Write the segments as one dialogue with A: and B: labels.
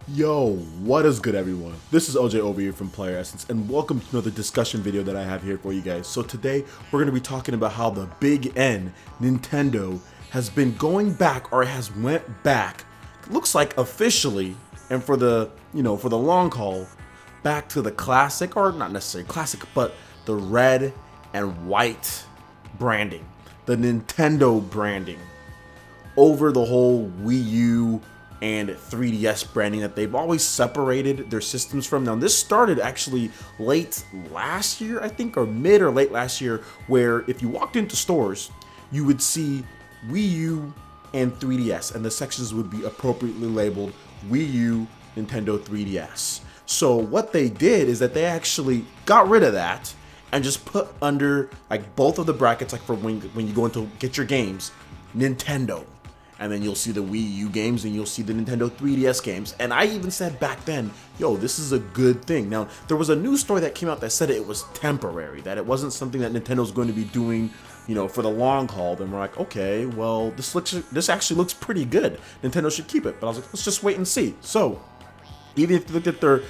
A: Yo, what is good everyone? This is OJ over here from PlayerEssence and welcome to another discussion video that I have here for you guys. So today we're going to be talking about how the Big N, Nintendo, has been going back or has went back, looks like officially, and for the, for the long haul, back to the classic, or not necessarily classic, but the red and white branding, the Nintendo branding over the whole Wii U and 3DS branding that they've always separated their systems from. Now, this started actually late last year, I think, or mid or late last year, where if you walked into stores, you would see Wii U and 3DS, and the sections would be appropriately labeled Wii U, Nintendo 3DS. So what they did is that they actually got rid of that and just put under like both of the brackets, like for when you go into get your games, Nintendo. And then you'll see the Wii U games and you'll see the Nintendo 3DS games. And I even said back then, yo, this is a good thing. Now, there was a news story that came out that said it was temporary, that it wasn't something that Nintendo's going to be doing, for the long haul. Then we're like, okay, well, this actually looks pretty good. Nintendo should keep it. But I was like, let's just wait and see. So, even if you look at their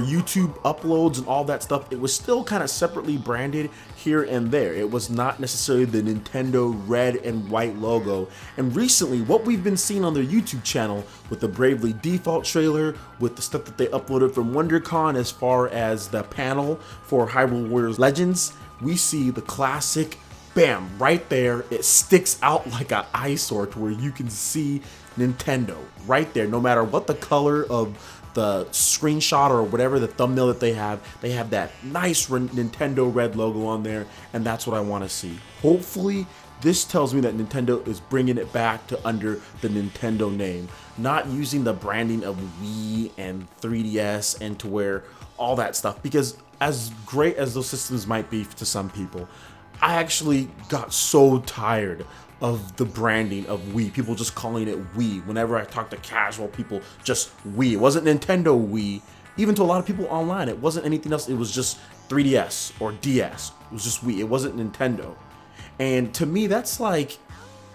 A: YouTube uploads and all that stuff, it was still kind of separately branded here and there. It was not necessarily the Nintendo red and white logo. And recently, what we've been seeing on their YouTube channel with the Bravely Default trailer, with the stuff that they uploaded from WonderCon as far as the panel for Hyrule Warriors Legends, we see the classic, bam, right there. It sticks out like an eyesore to where you can see Nintendo right there, no matter what the color of the screenshot or whatever the thumbnail that they have that nice Nintendo red logo on there, and that's what I want to see. Hopefully this tells me that Nintendo is bringing it back to under the Nintendo name, not using the branding of Wii and 3DS and to where all that stuff, because as great as those systems might be to some people, I actually got so tired of the branding of Wii, people just calling it Wii. Whenever I talk to casual people, just Wii. It wasn't Nintendo Wii. Even to a lot of people online, it wasn't anything else. It was just 3DS or DS. It was just Wii. It wasn't Nintendo. And to me, that's like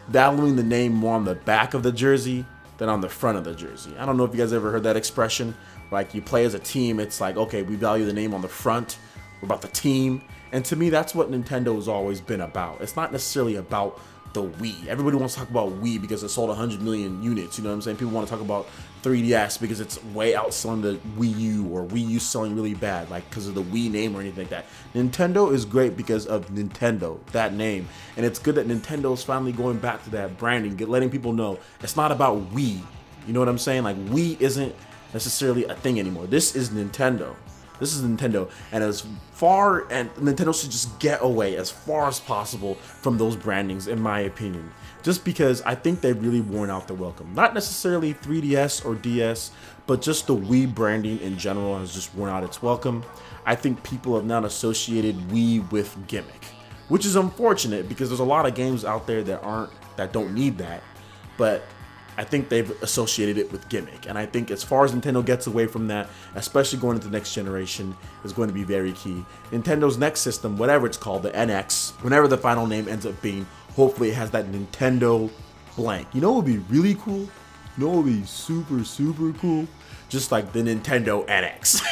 A: valuing the name more on the back of the jersey than on the front of the jersey. I don't know if you guys ever heard that expression. Like, you play as a team, it's like, okay, we value the name on the front. We're about the team. And to me, that's what Nintendo has always been about. It's not necessarily about the Wii. Everybody wants to talk about Wii because it sold 100 million units, you know what I'm saying? People want to talk about 3DS because it's way outselling the Wii U, or Wii U selling really bad, like because of the Wii name or anything like that. Nintendo is great because of Nintendo, that name. And it's good that Nintendo is finally going back to that branding, letting people know it's not about Wii. You know what I'm saying? Like, Wii isn't necessarily a thing anymore. This is Nintendo. This is Nintendo, and Nintendo should just get away as far as possible from those brandings, in my opinion. Just because I think they've really worn out their welcome. Not necessarily 3DS or DS, but just the Wii branding in general has just worn out its welcome. I think people have now associated Wii with gimmick, which is unfortunate because there's a lot of games out there that don't need that, but I think they've associated it with gimmick. And I think as far as Nintendo gets away from that, especially going into the next generation, is going to be very key. Nintendo's next system, whatever it's called, the NX, whenever the final name ends up being, hopefully it has that Nintendo blank. You know what would be really cool? You know what would be super, super cool? Just like the Nintendo NX.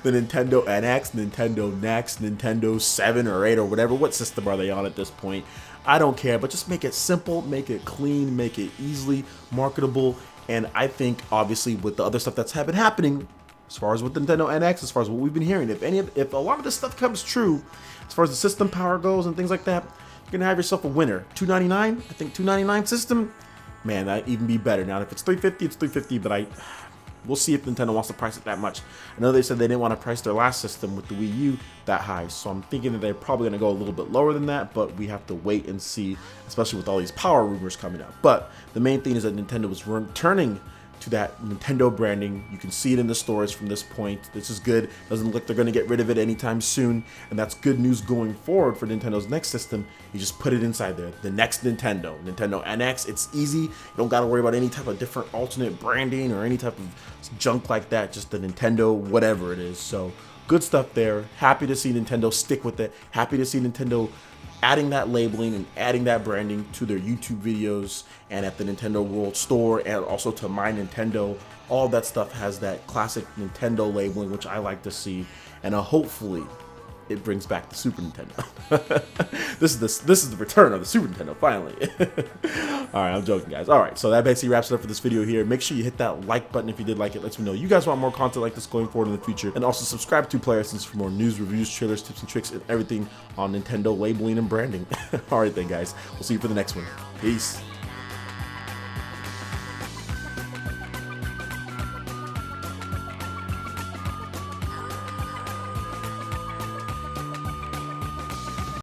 A: The Nintendo NX, Nintendo Next, Nintendo 7 or 8 or whatever. What system are they on at this point? I don't care, but just make it simple, make it clean, make it easily marketable. And I think, obviously, with the other stuff that's been happening, as far as with Nintendo NX, as far as what we've been hearing, if a lot of this stuff comes true, as far as the system power goes and things like that, you're gonna have yourself a winner. $299, I think $299 system, man, that'd even be better. Now, if it's $350, it's $350, but we'll see if Nintendo wants to price it that much. I know they said they didn't want to price their last system with the Wii U that high, so I'm thinking that they're probably going to go a little bit lower than that, but we have to wait and see, especially with all these power rumors coming up. But the main thing is that Nintendo was returning to that Nintendo branding. You can see it in the stores from this point. This is good. Doesn't look like they're going to get rid of it anytime soon, and that's good news going forward for Nintendo's next system. You just put it inside there. The next Nintendo NX. It's easy. You don't got to worry about any type of different alternate branding or any type of junk like that. Just the Nintendo, whatever it is. So good stuff there. Happy to see Nintendo stick with it. Happy to see Nintendo adding that labeling and adding that branding to their YouTube videos and at the Nintendo World Store and also to My Nintendo. All that stuff has that classic Nintendo labeling, which I like to see, and hopefully it brings back the Super Nintendo. This is the return of the Super Nintendo, finally. Alright, I'm joking, guys. Alright, so that basically wraps it up for this video here. Make sure you hit that like button if you did like it. Lets me know you guys want more content like this going forward in the future. And also subscribe to PlayerEssence for more news, reviews, trailers, tips, and tricks, and everything on Nintendo labeling and branding. Alright then, guys. We'll see you for the next one. Peace.